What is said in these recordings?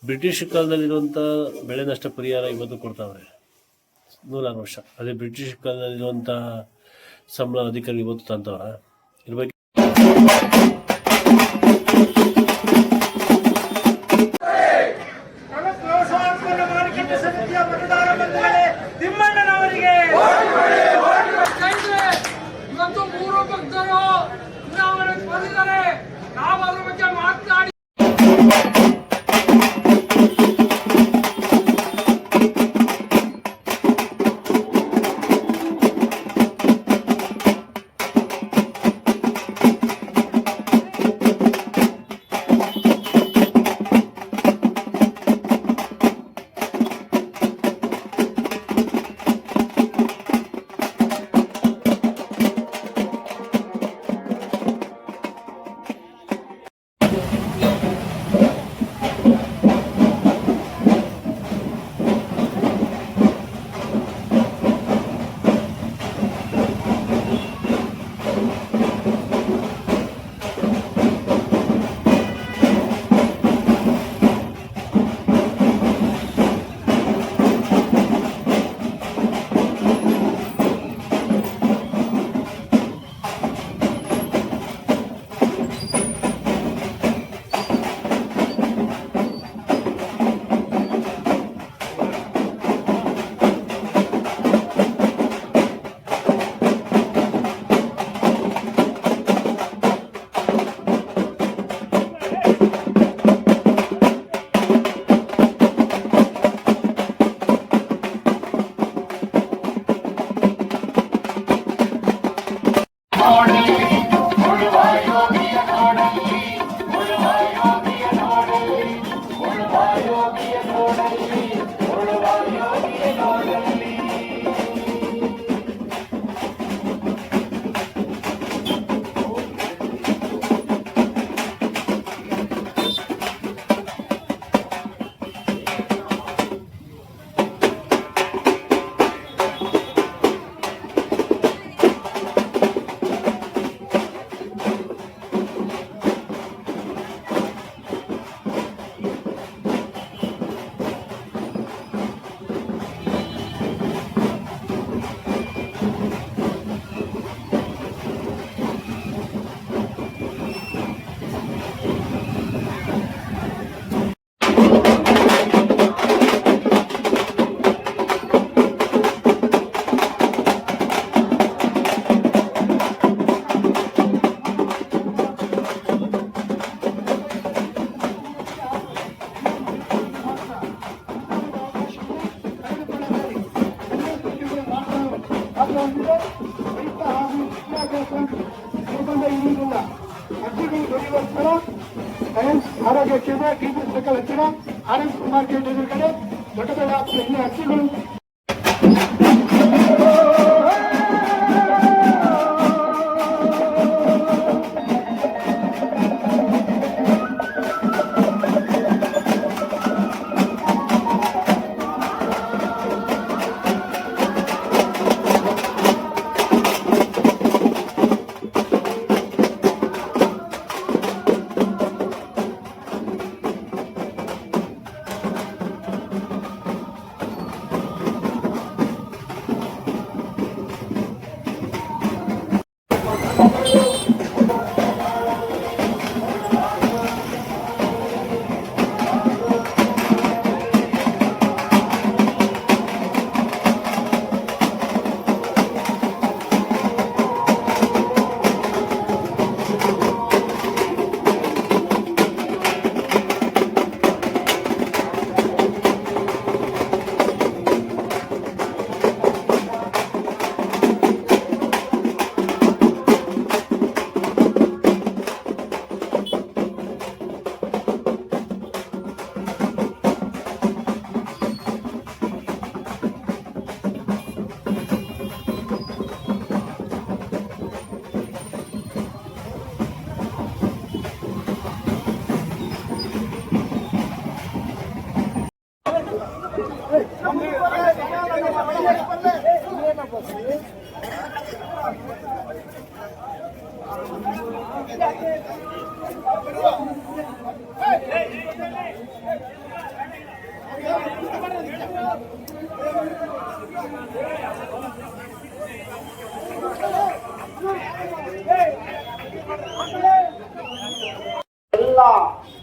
British ಕಾಲದಲ್ಲಿರುವಂಥ ಬೆಳೆ ನಷ್ಟ ಪರಿಹಾರ ಇವತ್ತು ಕೊಡ್ತಾವ್ರೆ 106 ವರ್ಷ. ಅದೇ ಬ್ರಿಟಿಷ್ ಕಾಲದಲ್ಲಿರುವಂಥ ಸಂಬಳ ಅಧಿಕಾರಿ ಇವತ್ತು ತಂತವ್ರ. ಇದ್ರ ಬಗ್ಗೆ ಇವತ್ತು 3 ಭಕ್ತರು ಚುನಾವಣೆ ಸ್ಪರ್ಧಿಸಿದ್ದಾರೆ. ನಾವು ಅದ್ರ ಬಗ್ಗೆ ಮಾತನಾಡಿ ಆರೋಗ್ಯ ಕೇಂದ್ರ ಟಿಬಿ ಸರ್ಕಲ್ ಹತ್ತಿರ ಆರ್ಎಸ್ ಮಾರ್ಕೆಟ್ ಎದುರುಗಡೆ ದೊಡ್ಡ ದೊಡ್ಡ ಇಲ್ಲಿ ಅರ್ಜಿಗಳು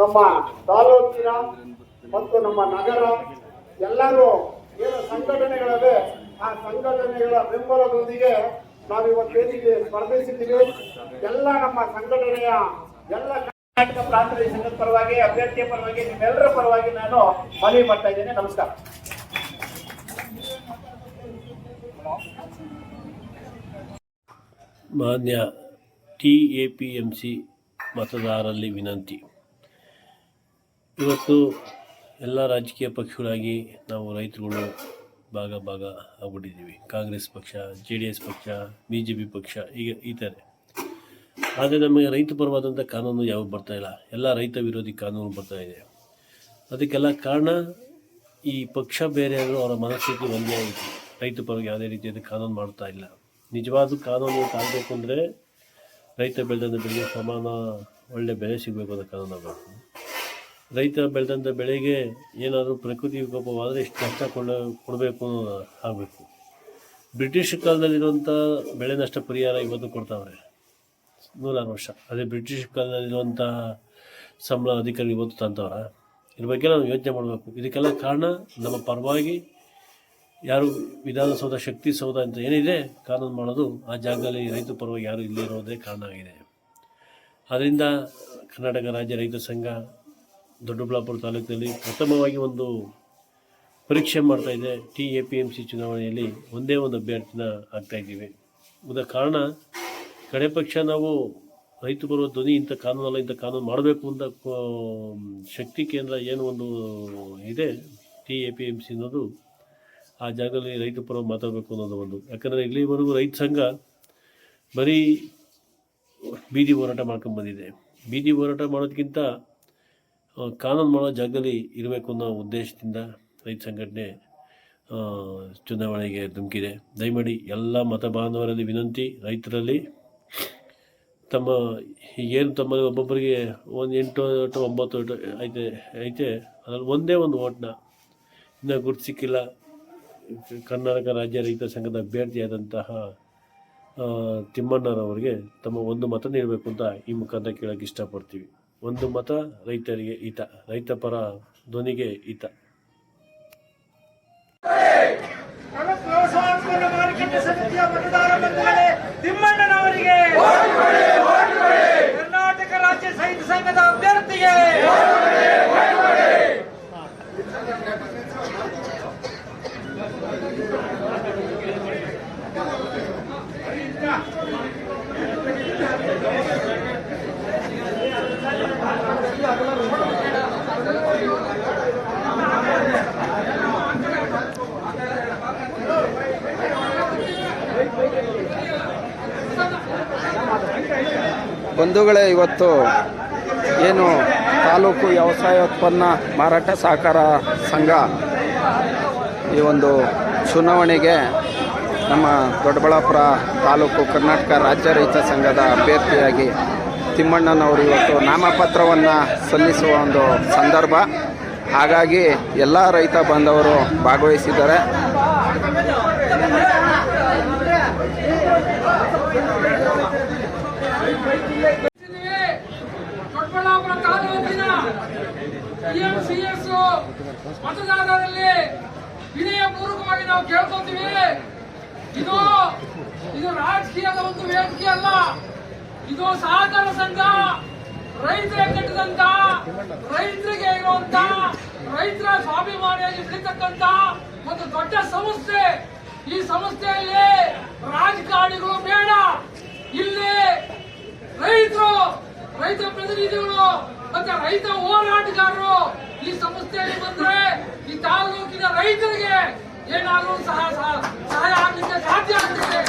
ನಮ್ಮ ತಾಲೂಕಿನ ಮತ್ತು ನಮ್ಮ ನಗರ ಎಲ್ಲರೂ ಏನು ಸಂಘಟನೆಗಳಿವೆ ಆ ಸಂಘಟನೆಗಳ ಬೆಂಬಲದೊಂದಿಗೆ ನಾವು ಇವತ್ತು ವೇದಿಕೆ ಸ್ಪರ್ಧಿಸಿದ್ದೀವಿ. ಎಲ್ಲ ನಮ್ಮ ಸಂಘಟನೆಯ ಎಲ್ಲ ಕರ್ನಾಟಕ ಪ್ರಾಂತ ರೈತ ಸಂಘದ ಪರವಾಗಿ ಅಭ್ಯರ್ಥಿಯ ಪರವಾಗಿ ನಿಮ್ಮೆಲ್ಲರ ಪರವಾಗಿ ನಾನು ಮನವಿ ಮಾಡ್ತಾ ಇದ್ದೇನೆ. ನಮಸ್ಕಾರ. ಮಾನ್ಯ TAPMC ಮತದಾರರಲ್ಲಿ ವಿನಂತಿ. ಇವತ್ತು ಎಲ್ಲ ರಾಜಕೀಯ ಪಕ್ಷಗಳಾಗಿ ನಾವು ರೈತರುಗಳು ಭಾಗ ಆಗ್ಬಿಟ್ಟಿದ್ದೀವಿ. ಕಾಂಗ್ರೆಸ್ ಪಕ್ಷ, JDS ಪಕ್ಷ, BJP ಪಕ್ಷ, ಈಗ ಈ ಥರ. ಆದರೆ ನಮಗೆ ರೈತ ಪರವಾದಂಥ ಕಾನೂನು ಯಾವಾಗ ಬರ್ತಾಯಿಲ್ಲ, ಎಲ್ಲ ರೈತ ವಿರೋಧಿ ಕಾನೂನು ಬರ್ತಾಯಿದೆ. ಅದಕ್ಕೆಲ್ಲ ಕಾರಣ ಈ ಪಕ್ಷ ಬೇರೆ ಆದರೂ ಅವರ ಮನಸ್ಥಿತಿ ಒಂದೇ ಆಯಿತು. ರೈತ ಪರವಾಗಿ ಯಾವುದೇ ರೀತಿಯಾದ ಕಾನೂನು ಮಾಡ್ತಾ ಇಲ್ಲ. ನಿಜವಾದ ಕಾನೂನು ಆಗಬೇಕು ಅಂದರೆ ರೈತ ಬೆಳೆದಂಥ ಬೆಳೆಗೆ ಸಮಾನ ಒಳ್ಳೆ ಬೆಲೆ ಸಿಗಬೇಕು ಅನ್ನೋ ಕಾನೂನು ಆಗಬೇಕು. ರೈತ ಬೆಳೆದಂಥ ಬೆಳೆಗೆ ಏನಾದರೂ ಪ್ರಕೃತಿ ವಿಕೋಪವಾದರೆ ಎಷ್ಟು ನಷ್ಟ ಕೊಡಬೇಕು ಅನ್ನೋದು ಆಗಬೇಕು. ಬ್ರಿಟಿಷ್ ಕಾಲದಲ್ಲಿರುವಂಥ ಬೆಳೆ ನಷ್ಟ ಪರಿಹಾರ ಇವತ್ತು ಕೊಡ್ತಾವ್ರೆ 100 ವರ್ಷ. ಅದೇ ಬ್ರಿಟಿಷ್ ಕಾಲದಲ್ಲಿರುವಂಥ ಸಂಬಳ ಅಧಿಕಾರಿ ಇವತ್ತು ತಂತವ್ರ. ಇದ್ರ ಬಗ್ಗೆ ನಾವು ಯೋಚನೆ ಮಾಡಬೇಕು. ಇದಕ್ಕೆಲ್ಲ ಕಾರಣ ನಮ್ಮ ಪರವಾಗಿ ಯಾರು ವಿಧಾನಸೌಧ, ಶಕ್ತಿ ಸೌಧ ಅಂತ ಏನಿದೆ ಕಾನೂನು ಮಾಡೋದು, ಆ ಜಾಗದಲ್ಲಿ ರೈತ ಪರವಾಗಿ ಯಾರು ಇಲ್ಲೇ ಇರೋದೇ ಕಾರಣ ಆಗಿದೆ. ಆದ್ದರಿಂದ ಕರ್ನಾಟಕ ರಾಜ್ಯ ರೈತ ಸಂಘ ದೊಡ್ಡಬಳ್ಳಾಪುರ ತಾಲೂಕಿನಲ್ಲಿ ಪ್ರಥಮವಾಗಿ ಒಂದು ಪರೀಕ್ಷೆ ಮಾಡ್ತಾಯಿದೆ. TAPMC ಚುನಾವಣೆಯಲ್ಲಿ ಒಂದೇ ಒಂದು ಅಭ್ಯರ್ಥಿನ ಆಗ್ತಾಯಿದ್ದೀವಿ. ಉದ ಕಾರಣ ಕಡೆ ಪಕ್ಷ ನಾವು ರೈತ ಬರುವ ಧ್ವನಿ ಇಂಥ ಕಾನೂನಲ್ಲ, ಇಂಥ ಕಾನೂನು ಮಾಡಬೇಕು ಅಂತ ಶಕ್ತಿ ಕೇಂದ್ರ ಏನು ಒಂದು ಇದೆ TAPMC ಅನ್ನೋದು, ಆ ಜಾಗದಲ್ಲಿ ರೈತ ಪರ ಮಾತಾಡಬೇಕು ಅನ್ನೋದು ಒಂದು. ಯಾಕಂದರೆ ಇಲ್ಲಿವರೆಗೂ ರೈತ ಸಂಘ ಬರೀ ಬೀದಿ ಹೋರಾಟ ಮಾಡ್ಕೊಂಡು ಬಂದಿದೆ. ಬೀದಿ ಹೋರಾಟ ಮಾಡೋದಕ್ಕಿಂತ ಕಾನೂನು ಮಾಡೋ ಜಾಗದಲ್ಲಿ ಇರಬೇಕು ಅನ್ನೋ ಉದ್ದೇಶದಿಂದ ರೈತ ಸಂಘಟನೆ ಚುನಾವಣೆಗೆ ಧುಮುಕಿದೆ. ದಯಮಾಡಿ ಎಲ್ಲ ಮತ ಬಾಂಧವರಲ್ಲಿ ವಿನಂತಿ, ರೈತರಲ್ಲಿ ತಮ್ಮ ಈಗೇನು ತಮ್ಮಲ್ಲಿ ಒಬ್ಬೊಬ್ಬರಿಗೆ ಒಂದು 8 ಅಥವಾ 9 ಐತೆ ಅದರಲ್ಲಿ ಒಂದೇ ಒಂದು ಓಟ್ನ ಇನ್ನೂ ಗುರುತು ಸಿಕ್ಕಿಲ್ಲ. ಕರ್ನಾಟಕ ರಾಜ್ಯ ರೈತ ಸಂಘದ ಅಭ್ಯರ್ಥಿಯಾದಂತಹ ತಿಮ್ಮಣ್ಣರವರಿಗೆ ತಮ್ಮ ಒಂದು ಮತ ನೀಡಬೇಕು ಅಂತ ಈ ಮುಖಾಂತರ ಕೇಳೋಕ್ಕೆ ಇಷ್ಟಪಡ್ತೀವಿ. ಒಂದು ಮತ ರೈತರಿಗೆ ಹಿತ, ರೈತ ಪರ ಧ್ವನಿಗೆ ಹಿತ. ತಿಮ್ಮಣ್ಣನವರಿಗೆ, ಕರ್ನಾಟಕ ರಾಜ್ಯ ರೈತ ಸಂಘದ ಅಭ್ಯರ್ಥಿಗೆ ಬಂಧುಗಳೇ, ಇವತ್ತು ಏನು ತಾಲೂಕು ವ್ಯವಸಾಯೋತ್ಪನ್ನ ಮಾರಾಟ ಸಹಕಾರ ಸಂಘ ಈ ಒಂದು ಚುನಾವಣೆಗೆ ನಮ್ಮ ದೊಡ್ಡಬಳ್ಳಾಪುರ ತಾಲೂಕು ಕರ್ನಾಟಕ ರಾಜ್ಯ ರೈತ ಸಂಘದ ಅಭ್ಯರ್ಥಿಯಾಗಿ ತಿಮ್ಮಣ್ಣನವರು ಇವತ್ತು ನಾಮಪತ್ರವನ್ನು ಸಲ್ಲಿಸುವ ಒಂದು ಸಂದರ್ಭ. ಹಾಗಾಗಿ ಎಲ್ಲ ರೈತ ಬಾಂಧವರು ಭಾಗವಹಿಸಿದ್ದಾರೆ. ದೊಡ್ಡಬಳ್ಳಾಪುರ ತಾಲೂಕಿನ TMCS ಮತದಾರರಲ್ಲಿ ವಿನಯ ಪೂರ್ವಕವಾಗಿ ನಾವು ಕೇಳ್ಕೊತೀವಿ. ಇದು ರಾಜಕೀಯದ ಒಂದು ವೇದಿಕೆ ಅಲ್ಲ, ಇದು ಸಹಕಾರ ಸಂಘ. ರೈತರ ಕಟ್ಟಿದಂತ, ರೈತರಿಗೆ ಇರುವಂತ, ರೈತರ ಸ್ವಾಭಿಮಾನಿಯಾಗಿ ಬೆಳೀತಕ್ಕಂತ ಒಂದು ದೊಡ್ಡ ಸಂಸ್ಥೆ. ಈ ಸಂಸ್ಥೆಯಲ್ಲಿ ರಾಜಕಾರಣಿಗಳು ಬೇಡ. ಇಲ್ಲಿ ರೈತರು, ರೈತ ಪ್ರತಿನಿಧಿಗಳು ಮತ್ತೆ ರೈತ ಹೋರಾಟಗಾರರು ಈ ಸಂಸ್ಥೆಯಲ್ಲಿ ಬಂದ್ರೆ ಈ ತಾಲೂಕಿನ ರೈತರಿಗೆ ಏನಾದರೂ ಸಹಾಯ ಆಗಲಿಕ್ಕೆ ಸಾಧ್ಯ ಆಗ್ತದೆ.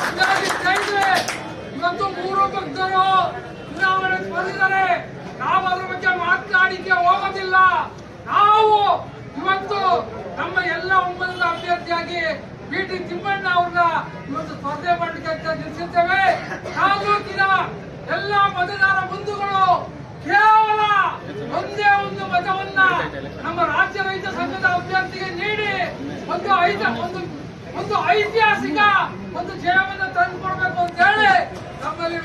ಹೀಗಾಗಿ ಸ್ನೇಹಿತರೆ, ಇವತ್ತು 3 ಭಕ್ತರು ಚುನಾವಣೆ ಸ್ಪರ್ಧಿಸಿದ್ದಾರೆ. ನಾವು ಅದ್ರ ಬಗ್ಗೆ ಮಾತನಾಡಿಕೆ ಹೋಗೋದಿಲ್ಲ. ನಾವು ಇವತ್ತು ನಮ್ಮ ಎಲ್ಲ ಒಮ್ಮತದ ಅಭ್ಯರ್ಥಿಯಾಗಿ BT ತಿಮ್ಮಣ್ಣ ಅವ್ರನ್ನ ಇವತ್ತು ಸ್ಪರ್ಧೆ ಮಾಡಲಿಕ್ಕೆ ನಿಲ್ಲಿಸಿದ್ದೇವೆ. ತಾಲೂಕಿನ ಎಲ್ಲ ಮತದಾರ ಬಂಧುಗಳು ಕೇವಲ ಒಂದೇ ಒಂದು ಮತವನ್ನ ನಮ್ಮ ರಾಜ್ಯ ರೈತ ಸಂಘದ ಅಭ್ಯರ್ಥಿಗೆ ನೀಡಿ ಒಂದು ಐತಿಹಾಸಿಕ ಒಂದು ಜಯವನ್ನು ತಂದುಕೊಡ್ಬೇಕು ಅಂತ ಹೇಳಿ ನಮ್ಮಲ್ಲಿ